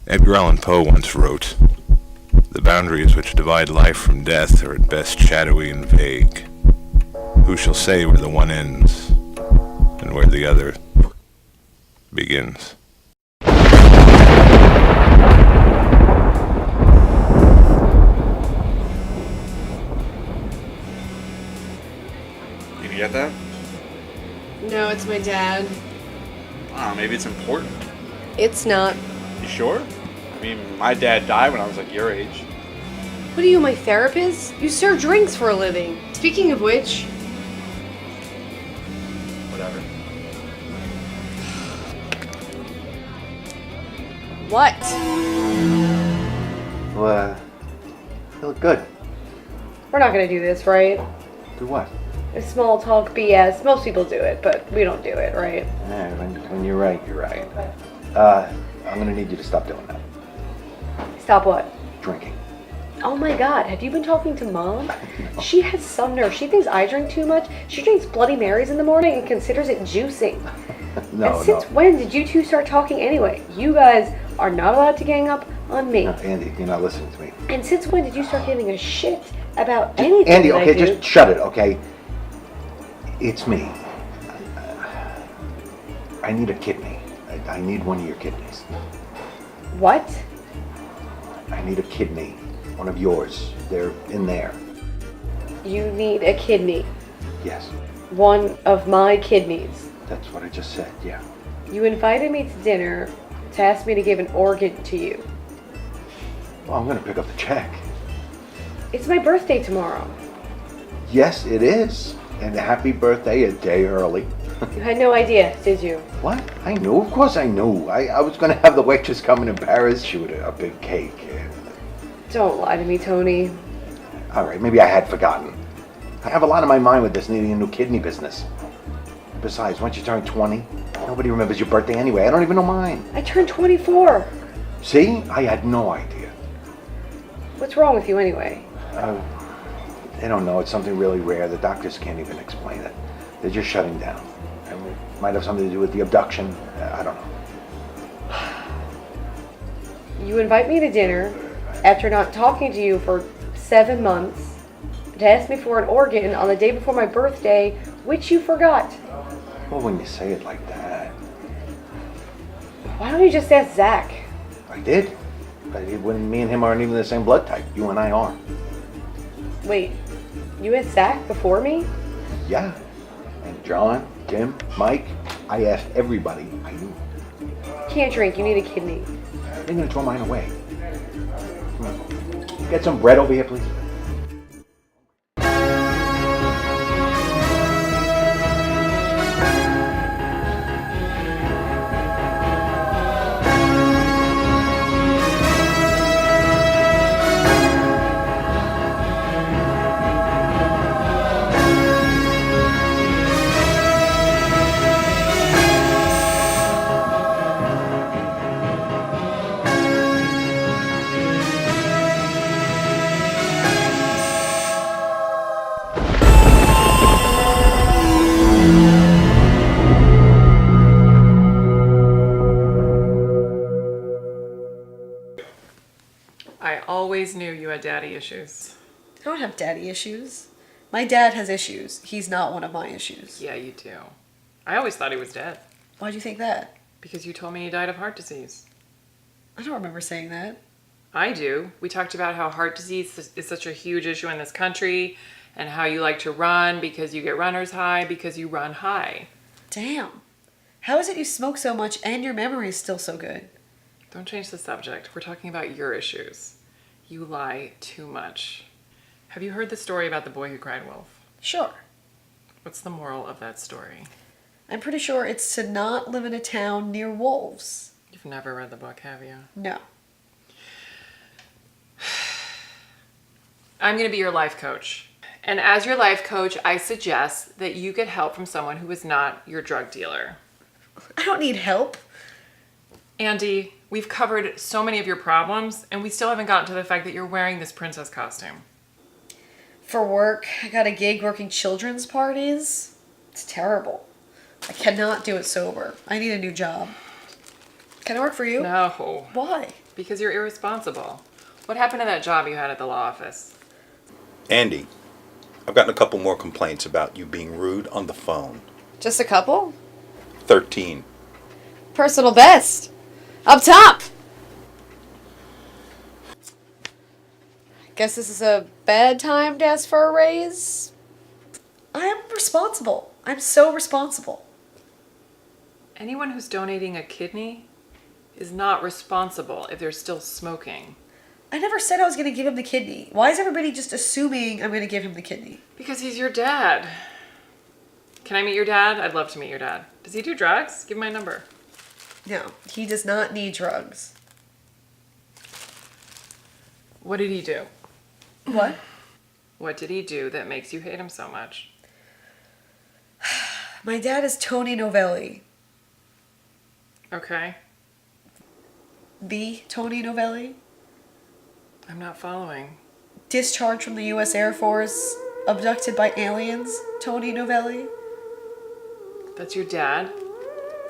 Edgar Allan Poe once wrote, "The boundaries which divide life from death are at best shadowy and vague. Who shall say where the one ends and where the other begins?" Did you get that? No, it's my dad. Ah, maybe it's important. It's not. You sure? I mean, my dad died when I was like your age. What are you, my therapist? You serve drinks for a living. Speaking of which... Whatever. What? Well, you look good. We're not gonna do this, right? Do what? It's small talk BS. Most people do it, but we don't do it, right? Yeah, when you're right, you're right. I'm gonna need you to stop doing that. Stop what? Drinking. Oh my god, have you been talking to Mom? She has some nerve. She thinks I drink too much. She drinks Bloody Marys in the morning and considers it juicing. No, and since when did you two start talking anyway? You guys are not allowed to gang up on me. No, Andy, you're not listening to me. And since when did you start giving a shit about anything Andy, that okay, I do? just shut it, okay? It's me. I need a kidney. I need one of your kidneys. What? I need a kidney. One of yours. They're in there. You need a kidney. Yes. One of my kidneys. That's what I just said, yeah. You invited me to dinner to ask me to give an organ to you. Well, I'm gonna pick up the check. It's my birthday tomorrow. Yes, it is. And happy birthday a day early. You had no idea, did you? What? I knew. Of course I knew. I was going to have the waitress come in and parachute a big cake. Don't lie to me, Tony. All right, maybe I had forgotten. I have a lot on my mind with this needing a new kidney business. Besides, once you turn 20, nobody remembers your birthday anyway. I don't even know mine. I turned 24. See? I had no idea. What's wrong with you anyway? They don't know. It's something really rare. The doctors can't even explain it. They're just shutting down. And it might have something to do with the abduction. I don't know. You invite me to dinner after not talking to you for 7 months to ask me for an organ on the day before my birthday, which you forgot. Well, when you say it like that. Why don't you just ask Zach? I did. But me and him aren't even the same blood type. You and I are. Wait, you asked Zach before me? Yeah. And John, Tim, Mike, I asked everybody I knew. Can't drink, you need a kidney. They're going to throw mine away. Come on. Get some bread over here, please. I always knew you had daddy issues. I don't have daddy issues. My dad has issues. He's not one of my issues. Yeah, you do. I always thought he was dead. Why'd you think that? Because you told me he died of heart disease. I don't remember saying that. I do. We talked about how heart disease is such a huge issue in this country and how you like to run because you get runner's high because you run high. Damn. How is it you smoke so much and your memory is still so good? Don't change the subject. We're talking about your issues. You lie too much. Have you heard the story about the boy who cried wolf? Sure. What's the moral of that story? I'm pretty sure it's to not live in a town near wolves. You've never read the book, have you? No. I'm going to be your life coach. And as your life coach, I suggest that you get help from someone who is not your drug dealer. I don't need help. Andy, we've covered so many of your problems, and we still haven't gotten to the fact that you're wearing this princess costume. For work, I got a gig working children's parties. It's terrible. I cannot do it sober. I need a new job. Can I work for you? No. Why? Because you're irresponsible. What happened to that job you had at the law office? Andy, I've gotten a couple more complaints about you being rude on the phone. Just a couple? 13. Personal best. Up top! Guess this is a bad time to ask for a raise? I'm responsible. I'm so responsible. Anyone who's donating a kidney is not responsible if they're still smoking. I never said I was going to give him the kidney. Why is everybody just assuming I'm going to give him the kidney? Because he's your dad. Can I meet your dad? I'd love to meet your dad. Does he do drugs? Give him my number. No, he does not need drugs. What did he do? What? What did he do that makes you hate him so much? My dad is Tony Novelli. Okay. The Tony Novelli? I'm not following. Discharged from the U.S. Air Force, abducted by aliens, Tony Novelli. That's your dad?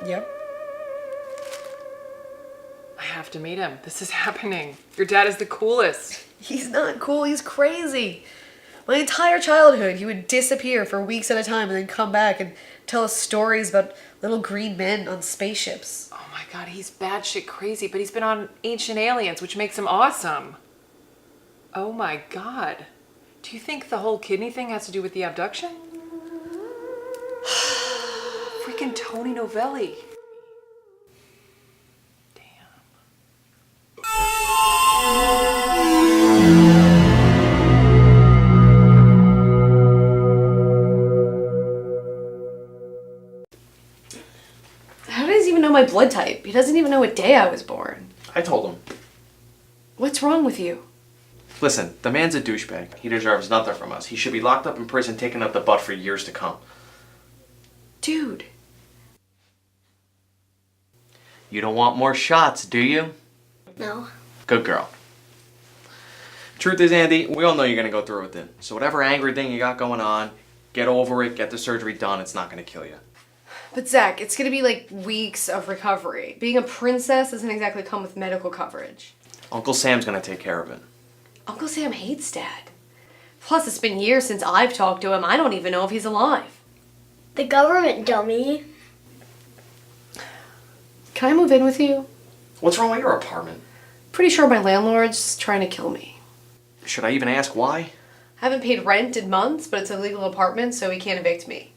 Yep. I have to meet him. This is happening. Your dad is the coolest. He's not cool, he's crazy. My entire childhood, he would disappear for weeks at a time and then come back and tell us stories about little green men on spaceships. Oh my god, he's batshit crazy, but he's been on Ancient Aliens, which makes him awesome. Oh my god. Do you think the whole kidney thing has to do with the abduction? Freaking Tony Novelli. How does he even know my blood type? He doesn't even know what day I was born. I told him. What's wrong with you? Listen, the man's a douchebag. He deserves nothing from us. He should be locked up in prison, taking up the butt for years to come. Dude. You don't want more shots, do you? No. Good girl. Truth is, Andy, we all know you're going to go through with it. So whatever angry thing you got going on, get over it, get the surgery done. It's not going to kill you. But Zach, it's gonna be like weeks of recovery. Being a princess doesn't exactly come with medical coverage. Uncle Sam's going to take care of it. Uncle Sam hates Dad. Plus, it's been years since I've talked to him. I don't even know if he's alive. The government, dummy. Can I move in with you? What's wrong with your apartment? Pretty sure my landlord's trying to kill me. Should I even ask why? I haven't paid rent in months, but it's a legal apartment, so he can't evict me.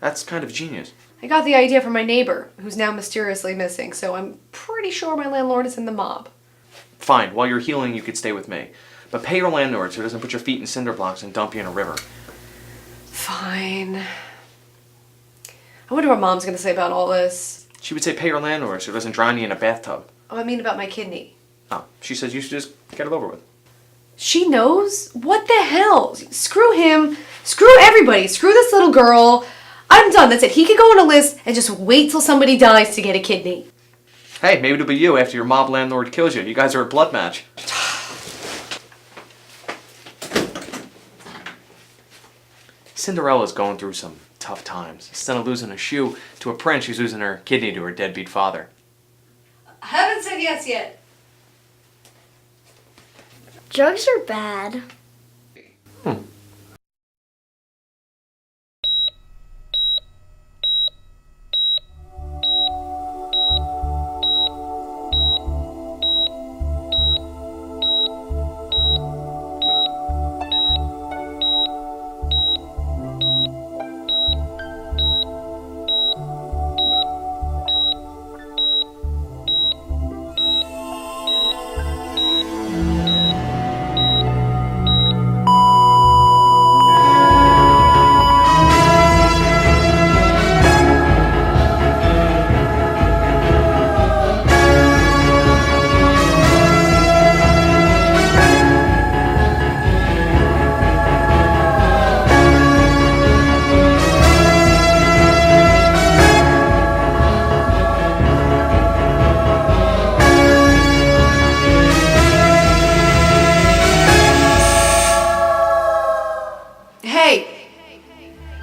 That's kind of genius. I got the idea from my neighbor, who's now mysteriously missing, so I'm pretty sure my landlord is in the mob. Fine, while you're healing, you could stay with me. But pay your landlord so he doesn't put your feet in cinder blocks and dump you in a river. Fine. I wonder what Mom's gonna say about all this. She would say pay your landlord so he doesn't drown you in a bathtub. Oh, I mean about my kidney. Oh, she says you should just get it over with. She knows? What the hell? Screw him. Screw everybody. Screw this little girl. I'm done. That's it. He could go on a list and just wait till somebody dies to get a kidney. Hey, maybe it'll be you after your mob landlord kills you. You guys are a blood match. Cinderella's going through some tough times. Instead of losing a shoe to a prince, she's losing her kidney to her deadbeat father. I haven't said yes yet. Drugs are bad.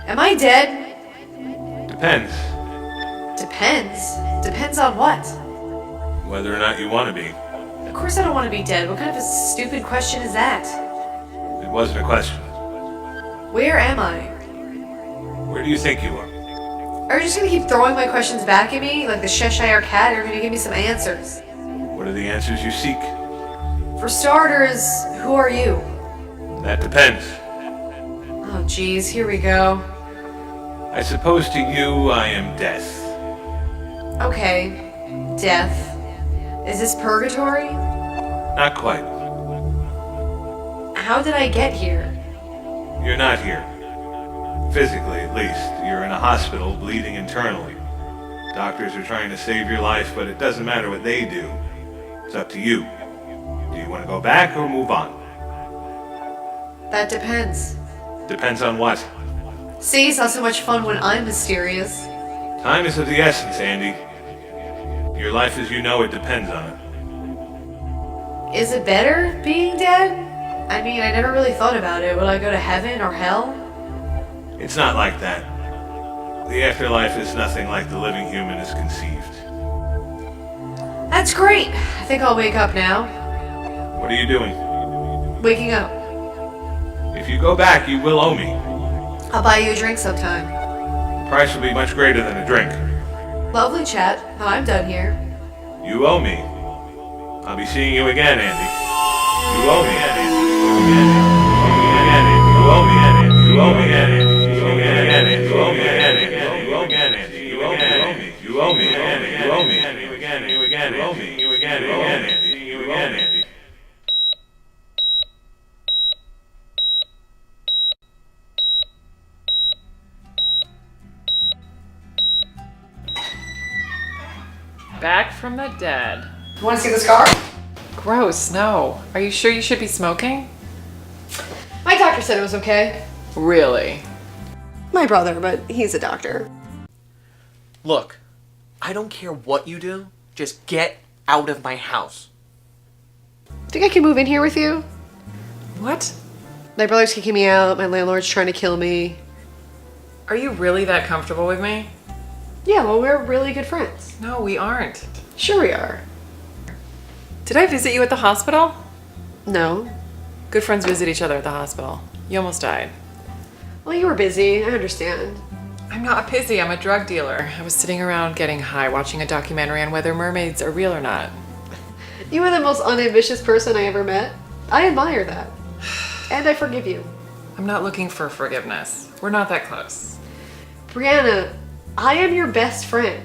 Am I dead? Depends. Depends. Depends on what? Whether or not you want to be. Of course I don't want to be dead. What kind of a stupid question is that? It wasn't a question. Where am I? Where do you think you are? Are you just gonna keep throwing my questions back at me like the Cheshire Cat, or are you gonna give me some answers? What are the answers you seek? For starters, who are you? That depends. Oh geez, here we go. I suppose to you I am death. Okay, death. Is this purgatory? Not quite. How did I get here? You're not here. Physically, at least. You're in a hospital, bleeding internally. Doctors are trying to save your life, but it doesn't matter what they do. It's up to you. Do you want to go back or move on? That depends. Depends on what. See, it's not so much fun when I'm mysterious. Time is of the essence, Andy. Your life as you know it depends on it. Is it better being dead? I mean, I never really thought about it. Will I go to heaven or hell? It's not like that. The afterlife is nothing like the living human is conceived. That's great. I think I'll wake up now. What are you doing? Waking up. If you go back, you will owe me. I'll buy you a drink sometime. The price will be much greater than a drink. Lovely chat. Now I'm done here. You owe me. I'll be seeing you again, Andy. You owe me, Andy. You owe me, Andy. You owe me, Andy. You owe me, Andy. You owe me, Andy. You owe me, Andy. You owe me, Andy. You owe me, Andy. You owe me, Andy. You owe me, Andy. You again, you again, you owe me. You again, you again, Andy. You again, Andy. Back from the dead. Want to see the scar? Gross, no. Are you sure you should be smoking? My doctor said it was okay. Really? My brother, but he's a doctor. Look, I don't care what you do. Just get out of my house. Think I can move in here with you? What? My brother's kicking me out. My landlord's trying to kill me. Are you really that comfortable with me? Yeah, well, we're really good friends. No, we aren't. Sure we are. Did I visit you at the hospital? No. Good friends visit each other at the hospital. You almost died. Well, you were busy. I understand. I'm not busy. I'm a drug dealer. I was sitting around getting high watching a documentary on whether mermaids are real or not. You are the most unambitious person I ever met. I admire that. And I forgive you. I'm not looking for forgiveness. We're not that close. Brianna, I am your best friend.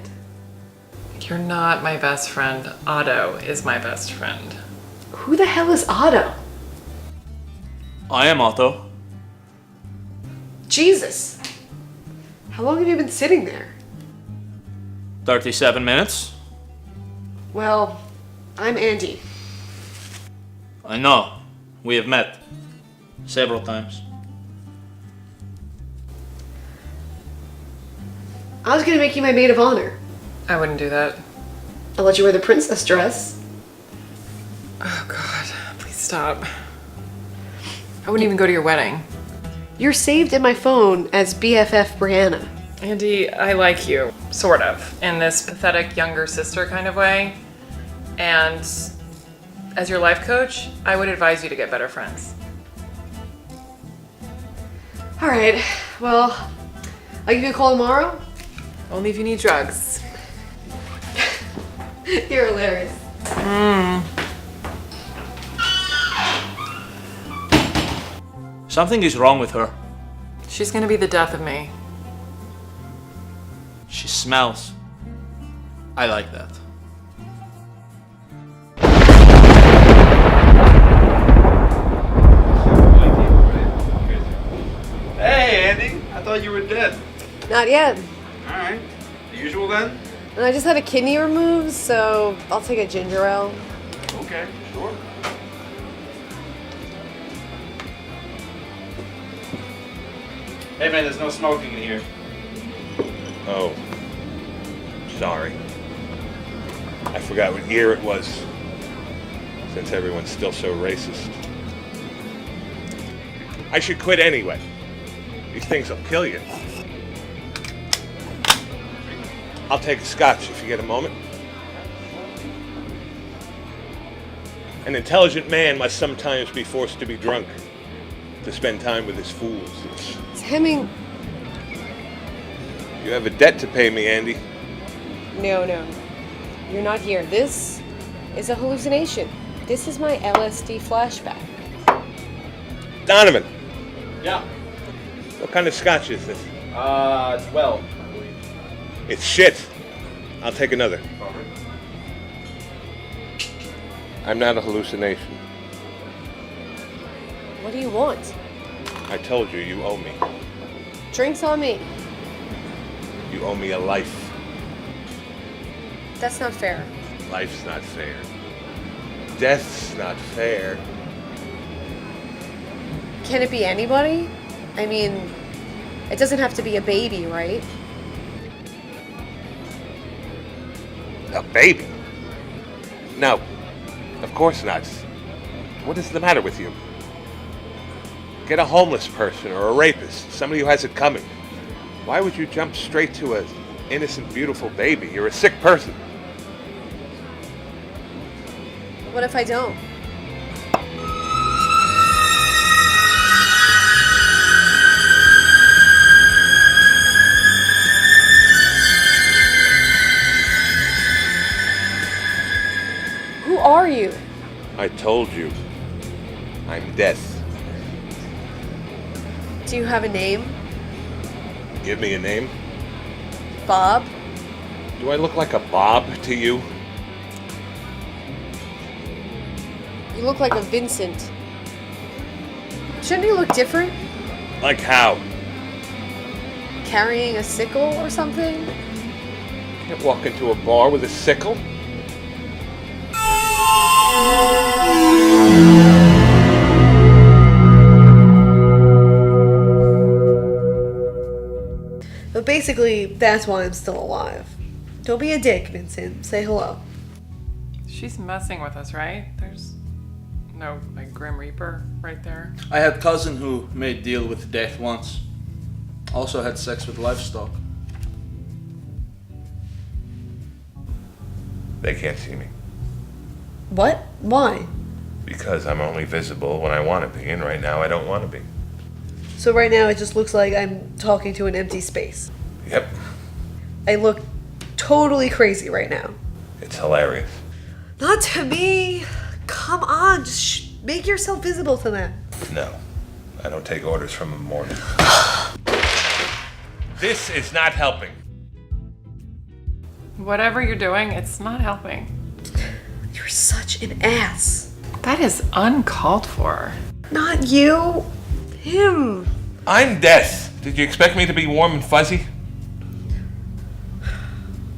You're not my best friend. Otto is my best friend. Who the hell is Otto? I am Otto. Jesus. How long have you been sitting there? 37 minutes. Well, I'm Andy. I know. We have met. Several times. I was gonna make you my maid of honor. I wouldn't do that. I'll let you wear the princess dress. Oh God, please stop. I wouldn't even go to your wedding. You're saved in my phone as BFF Brianna. Andy, I like you, sort of, in this pathetic younger sister kind of way. And as your life coach, I would advise you to get better friends. All right, well, I'll give you a call tomorrow. Only if you need drugs. You're hilarious. Something is wrong with her. She's gonna be the death of me. She smells. I like that. Hey, Andy. I thought you were dead. Not yet. All right. The usual then? And I just had a kidney removed, so I'll take a ginger ale. Okay, sure. Hey, man, there's no smoking in here. Oh. Sorry. I forgot what year it was. Since everyone's still so racist. I should quit anyway. These things will kill you. I'll take a scotch if you get a moment. An intelligent man must sometimes be forced to be drunk to spend time with his fools. Hemming. You have a debt to pay me, Andy. No. You're not here. This is a hallucination. This is my LSD flashback. Donovan, Yeah. what kind of scotch is this? 12, I believe. It's shit. I'll take another. I'm not a hallucination. What do you want? I told you, you owe me. Drinks on me. You owe me a life. That's not fair. Life's not fair. Death's not fair. Can it be anybody? I mean, it doesn't have to be a baby, right? A baby? No, of course not. What is the matter with you? Get a homeless person or a rapist, somebody who has it coming. Why would you jump straight to an innocent, beautiful baby? You're a sick person. What if I don't? Who are you? I told you. I'm death. Do you have a name? Give me a name. Bob? Do I look like a Bob to you? You look like a Vincent. Shouldn't you look different? Like how? Carrying a sickle or something? Can't walk into a bar with a sickle? But basically, that's why I'm still alive. Don't be a dick, Vincent. Say hello. She's messing with us, right? There's no like Grim Reaper right there. I had cousin who made deal with death once. Also had sex with livestock. They can't see me. What? Why? Because I'm only visible when I want to be, and right now I don't want to be. So right now it just looks like I'm talking to an empty space. Yep. I look totally crazy right now. It's hilarious. Not to me. Come on, just make yourself visible to them. No, I don't take orders from a mortal. This is not helping. Whatever you're doing, it's not helping. You're such an ass. That is uncalled for. Not you. Him. I'm death. Did you expect me to be warm and fuzzy?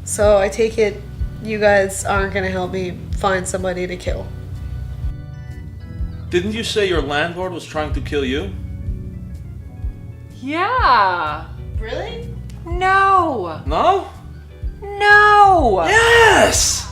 So I take it you guys aren't gonna help me find somebody to kill. Didn't you say your landlord was trying to kill you? Yeah. Really? No. No? No. Yes!